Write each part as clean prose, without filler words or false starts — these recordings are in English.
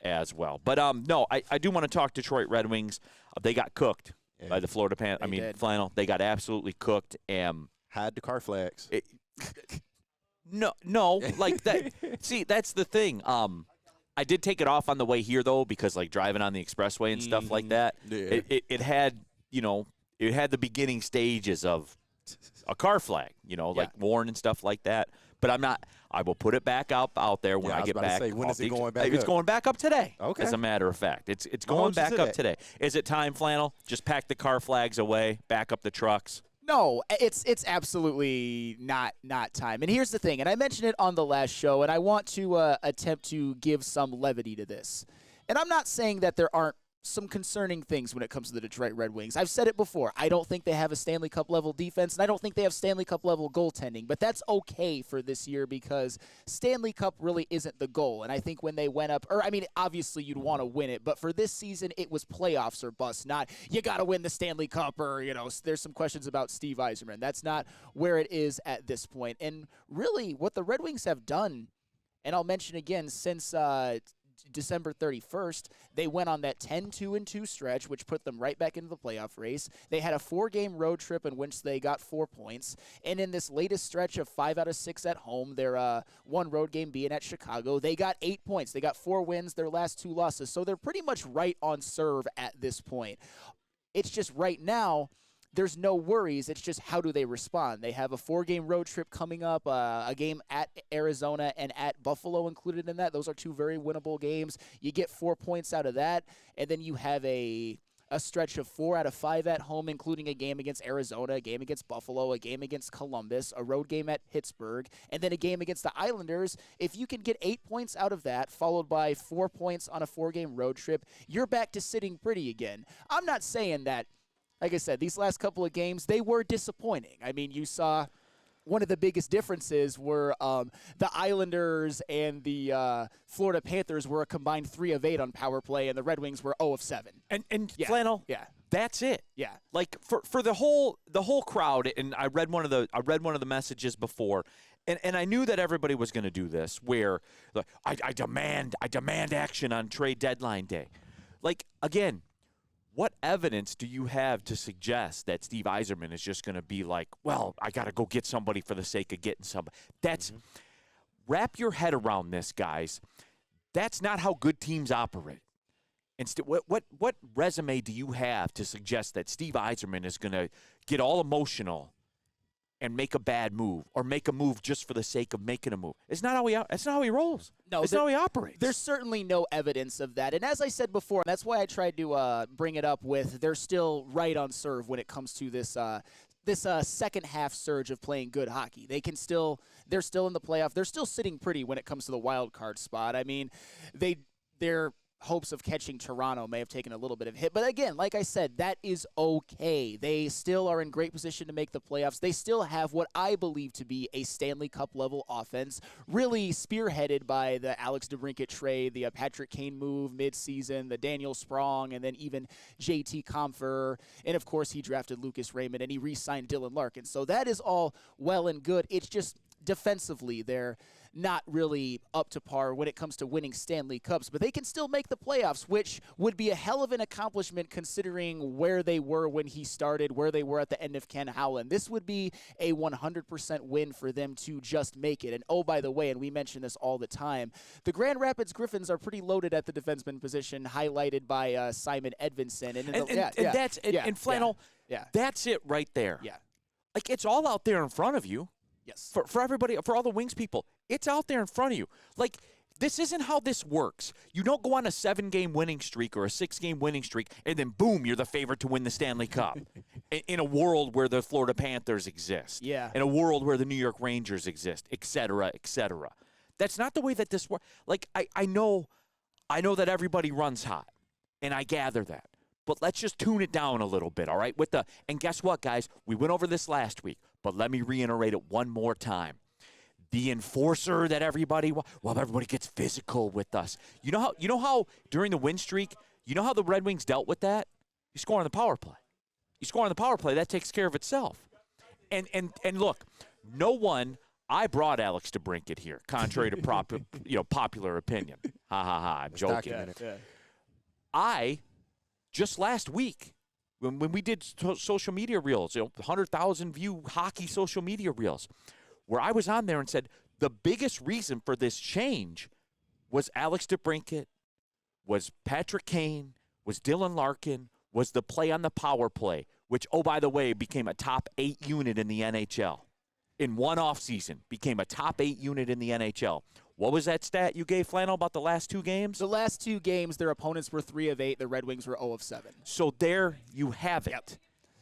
as well. But no, I do want to talk Detroit Red Wings. They got cooked by the Florida Panthers. Flannel. They got absolutely cooked. Had the car flags. No, like that. See, that's the thing. I did take it off on the way here though, because like driving on the expressway and stuff like that, it had it had the beginning stages of a car flag, like worn and stuff like that. But I'm not. I will put it back out there when I get back. When is it going back? It's going back up today. Okay. As a matter of fact, it's going back up today. Is it time, Flannel? Just pack the car flags away, back up the trucks. No, it's absolutely not time. And here's the thing, and I mentioned it on the last show, and I want to attempt to give some levity to this. And I'm not saying that there aren't some concerning things when it comes to the Detroit Red Wings. I've said it before. I don't think they have a Stanley Cup level defense, and I don't think they have Stanley Cup level goaltending. But that's okay for this year because Stanley Cup really isn't the goal. And I think when they went up, obviously you'd want to win it, but for this season it was playoffs or bust, not you got to win the Stanley Cup or, there's some questions about Steve Yzerman. That's not where it is at this point. And really what the Red Wings have done, and I'll mention again, since December 31st, they went on that 10-2-2 stretch, which put them right back into the playoff race. They had a 4-game road trip in which they got 4 points. And in this latest stretch of 5 out of 6 at home, their one road game being at Chicago, they got 8 points. They got 4 wins, their last 2 losses. So they're pretty much right on serve at this point. It's just right now, there's no worries. It's just how do they respond? They have a 4-game road trip coming up, a game at Arizona and at Buffalo included in that. Those are 2 very winnable games. You get 4 points out of that, and then you have a stretch of 4 out of 5 at home, including a game against Arizona, a game against Buffalo, a game against Columbus, a road game at Pittsburgh, and then a game against the Islanders. If you can get 8 points out of that, followed by 4 points on a 4-game road trip, you're back to sitting pretty again. I'm not saying that. Like I said, these last couple of games, they were disappointing. I mean, you saw one of the biggest differences were the Islanders and the Florida Panthers were a combined 3 of 8 on power play, and the Red Wings were 0 of 7. And Flannel, that's it. Yeah, like for the whole crowd. And I read one of the messages before, and I knew that everybody was going to do this. Where I demand action on trade deadline day. Like again. What evidence do you have to suggest that Steve Yzerman is just going to be like, well, I got to go get somebody for the sake of getting somebody? That's wrap your head around this, guys. That's not how good teams operate. Instead, what resume do you have to suggest that Steve Yzerman is going to get all emotional and make a bad move or make a move just for the sake of making a move? It's not how he rolls. No, it's not how he operates. There's certainly no evidence of that. And as I said before, that's why I tried to bring it up with they're still right on serve when it comes to this second half surge of playing good hockey. They're still in the playoff. They're still sitting pretty when it comes to the wild card spot. I mean, they're hopes of catching Toronto may have taken a little bit of hit. But again, like I said, that is okay. They still are in great position to make the playoffs. They still have what I believe to be a Stanley Cup level offense, really spearheaded by the Alex DeBrincat trade, the Patrick Kane move midseason, the Daniel Sprong, and then even JT Compher. And of course, he drafted Lucas Raymond and he re-signed Dylan Larkin. So that is all well and good. It's just defensively they're not really up to par when it comes to winning Stanley Cups, but they can still make the playoffs, which would be a hell of an accomplishment considering where they were when he started, where they were at the end of Ken Howland. This would be a 100% win for them to just make it. And oh, by the way, and we mention this all the time, the Grand Rapids Griffins are pretty loaded at the defenseman position, highlighted by Simon Edvinsson. And Flannel, that's it right there. Yeah. Like, it's all out there in front of you. Yes. For everybody, for all the Wings people, it's out there in front of you. Like, this isn't how this works. You don't go on a 7-game winning streak or a 6-game winning streak, and then, boom, you're the favorite to win the Stanley Cup in a world where the Florida Panthers exist. Yeah. In a world where the New York Rangers exist, et cetera, et cetera. That's not the way that this works. Like, I know that everybody runs hot, and I gather that. But let's just tune it down a little bit, all right? And guess what, guys? We went over this last week, but let me reiterate it one more time. The enforcer that everybody gets physical with us. You know how during the win streak, you know how the Red Wings dealt with that? You score on the power play. You score on the power play, that takes care of itself. And look, no one I brought Alex DeBrincat here, contrary to popular opinion. Ha ha ha! I'm joking. Documented. Yeah. I just last week when we did social media reels, 100,000 view hockey social media reels, where I was on there and said the biggest reason for this change was Alex DeBrincat, was Patrick Kane, was Dylan Larkin, was the play on the power play, which, oh, by the way, became a top 8 unit in the NHL. In one offseason, became a top 8 unit in the NHL. What was that stat you gave, Flannel, about the last 2 games? The last 2 games, their opponents were 3 of 8. The Red Wings were 0 of 7. So there you have it. Yep.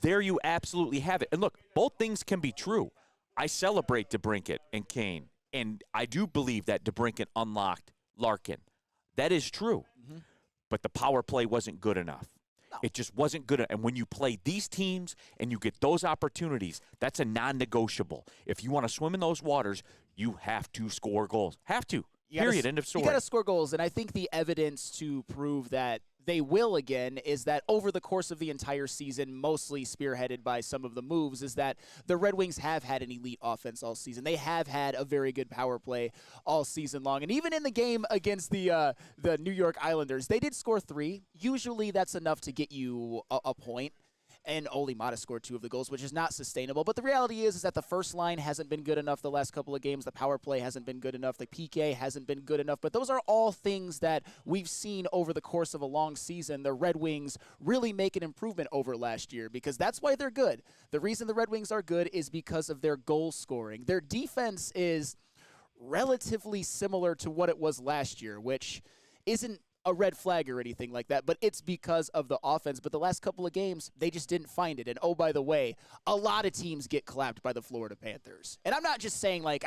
There you absolutely have it. And look, both things can be true. I celebrate DeBrincat and Kane, and I do believe that DeBrincat unlocked Larkin. That is true. Mm-hmm. But the power play wasn't good enough. No. It just wasn't good. And when you play these teams and you get those opportunities, that's a non-negotiable. If you want to swim in those waters, you have to score goals. Have to. Period. End of story. You got to score goals, and I think the evidence to prove that they will again is that over the course of the entire season, mostly spearheaded by some of the moves, is that the Red Wings have had an elite offense all season. They have had a very good power play all season long. And even in the game against the New York Islanders, they did score 3. Usually that's enough to get you a point. And Oli Mata scored 2 of the goals, which is not sustainable. But the reality is that the first line hasn't been good enough the last couple of games. The power play hasn't been good enough. The PK hasn't been good enough. But those are all things that we've seen over the course of a long season. The Red Wings really make an improvement over last year because that's why they're good. The reason the Red Wings are good is because of their goal scoring. Their defense is relatively similar to what it was last year, which isn't a red flag or anything like that, but it's because of the offense. But the last couple of games, they just didn't find it. And oh, by the way, a lot of teams get clapped by the Florida Panthers. And I'm not just saying like,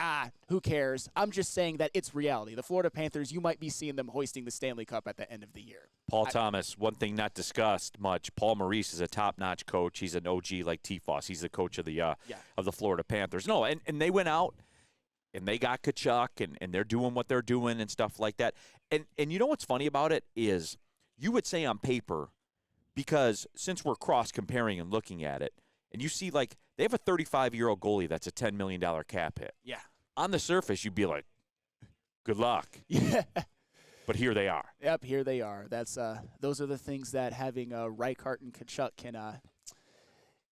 who cares? I'm just saying that it's reality. The Florida Panthers, you might be seeing them hoisting the Stanley Cup at the end of the year. Paul Thomas, one thing not discussed much, Paul Maurice is a top-notch coach. He's an OG like T-Foss. He's the coach of the Florida Panthers. No, and they went out, and they got Kachuk, and they're doing what they're doing and stuff like that. And you know what's funny about it is you would say on paper, because since we're cross-comparing and looking at it, and you see, like, they have a 35-year-old goalie that's a $10 million cap hit. Yeah. On the surface, you'd be like, good luck. Yeah. But here they are. Yep, here they are. That's those are the things that having Reichart and Kachuk can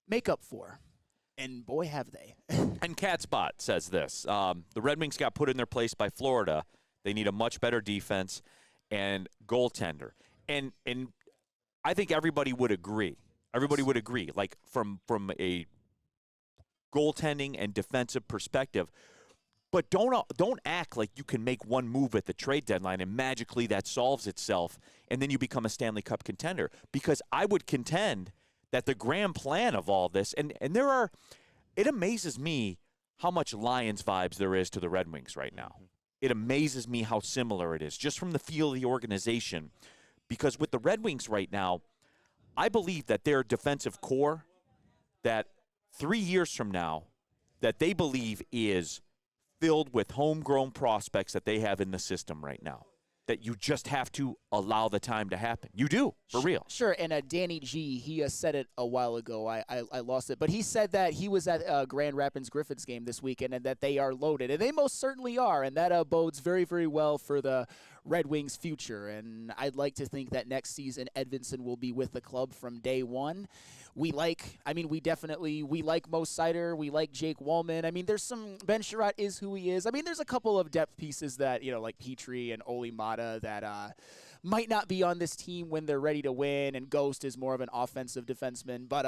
make up for. And boy, have they. And Catspot says this. The Red Wings got put in their place by Florida. They need a much better defense and goaltender. And I think everybody would agree. Everybody would agree. Like from a goaltending and defensive perspective. But don't act like you can make one move at the trade deadline and magically that solves itself and then you become a Stanley Cup contender. Because I would contend that the grand plan of all this, and there are, it amazes me how much Lions vibes there is to the Red Wings right now. It amazes me how similar it is, just from the feel of the organization. Because with the Red Wings right now, I believe that their defensive core, that 3 years from now, that they believe is filled with homegrown prospects that they have in the system right now. That you just have to allow the time to happen. You do, for real. Sure, and Danny G, he said it a while ago. I lost it. But he said that he was at Grand Rapids Griffins game this weekend and that they are loaded. And they most certainly are. And that bodes very, very well for the Red Wings' future. And I'd like to think that next season Edvinsson will be with the club from day one. We like Mo Sider. We like Jake Wallman. I mean, there's some, Ben Sherratt is who he is. I mean, there's a couple of depth pieces that, like Petrie and Oli Mata that might not be on this team when they're ready to win, and Ghost is more of an offensive defenseman. But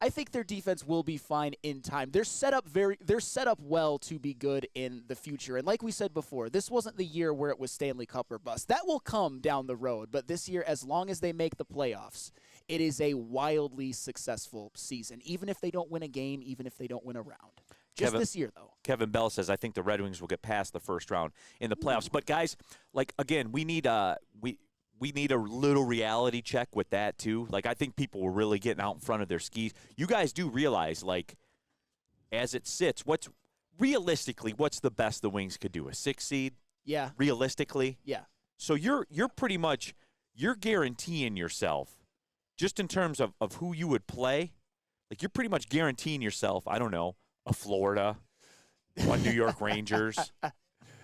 I think their defense will be fine in time. They're set up well to be good in the future. And like we said before, this wasn't the year where it was Stanley Cup or bust. That will come down the road. But this year, as long as they make the playoffs, it is a wildly successful season, even if they don't win a game, even if they don't win a round. Just this year, though. Kevin Bell says, I think the Red Wings will get past the first round in the playoffs. But, guys, like, again, we need a little reality check with that, too. Like, I think people were really getting out in front of their skis. You guys do realize, like, as it sits, what's the best the Wings could do? A 6 seed? Yeah. Realistically? Yeah. So you're pretty much guaranteeing yourself, just in terms of who you would play, like you're pretty much guaranteeing yourself, I don't know, a Florida, one New York Rangers.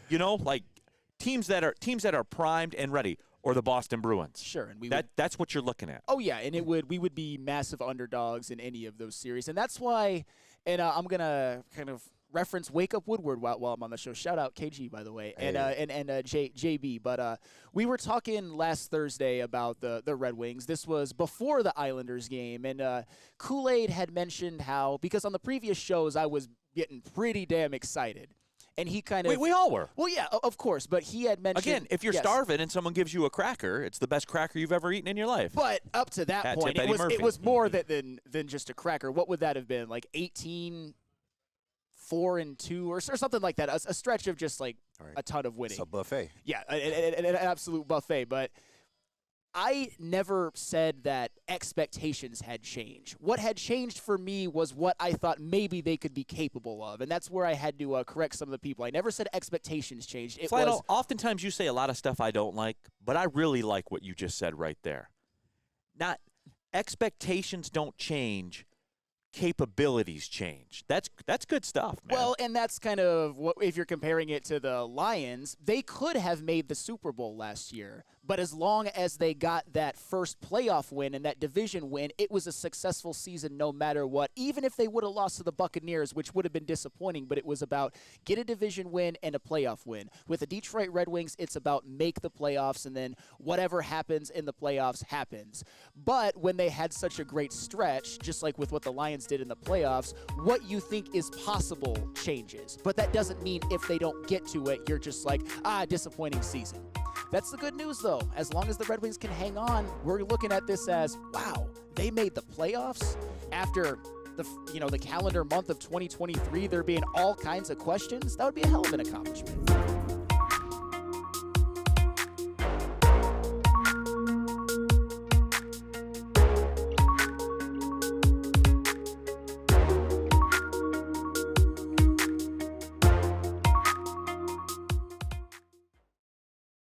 You know, like teams that are primed and ready, or the Boston Bruins. Sure, and that's what you're looking at. Oh yeah, and we would be massive underdogs in any of those series, and that's why. And I'm gonna kind of reference Wake Up Woodward while I'm on the show. Shout out KG, by the way, and JB. But we were talking last Thursday about the Red Wings. This was before the Islanders game, and Kool-Aid had mentioned how, because on the previous shows I was getting pretty damn excited. And he kind of... We all were. Well, yeah, of course. But he had mentioned... Again, if you're starving and someone gives you a cracker, it's the best cracker you've ever eaten in your life. But up to that point, it was more than just a cracker. What would that have been? Like 18-4-2 or something like that. A stretch of just like a ton of winning. It's a buffet. Yeah, an absolute buffet. But I never said that expectations had changed. What had changed for me was what I thought maybe they could be capable of, and that's where I had to correct some of the people. I never said expectations changed. Oftentimes you say a lot of stuff I don't like, but I really like what you just said right there. Not expectations don't change, capabilities change. That's good stuff, man. Well, and that's kind of what, if you're comparing it to the Lions, they could have made the Super Bowl last year. But as long as they got that first playoff win and that division win, it was a successful season no matter what. Even if they would have lost to the Buccaneers, which would have been disappointing, but it was about get a division win and a playoff win. With the Detroit Red Wings, it's about make the playoffs, and then whatever happens in the playoffs happens. But when they had such a great stretch, just like with what the Lions did in the playoffs, what you think is possible changes. But that doesn't mean if they don't get to it, you're just like, disappointing season. That's the good news, though. As long as the Red Wings can hang on, we're looking at this as, wow, they made the playoffs after the calendar month of 2023, there being all kinds of questions. That would be a hell of an accomplishment.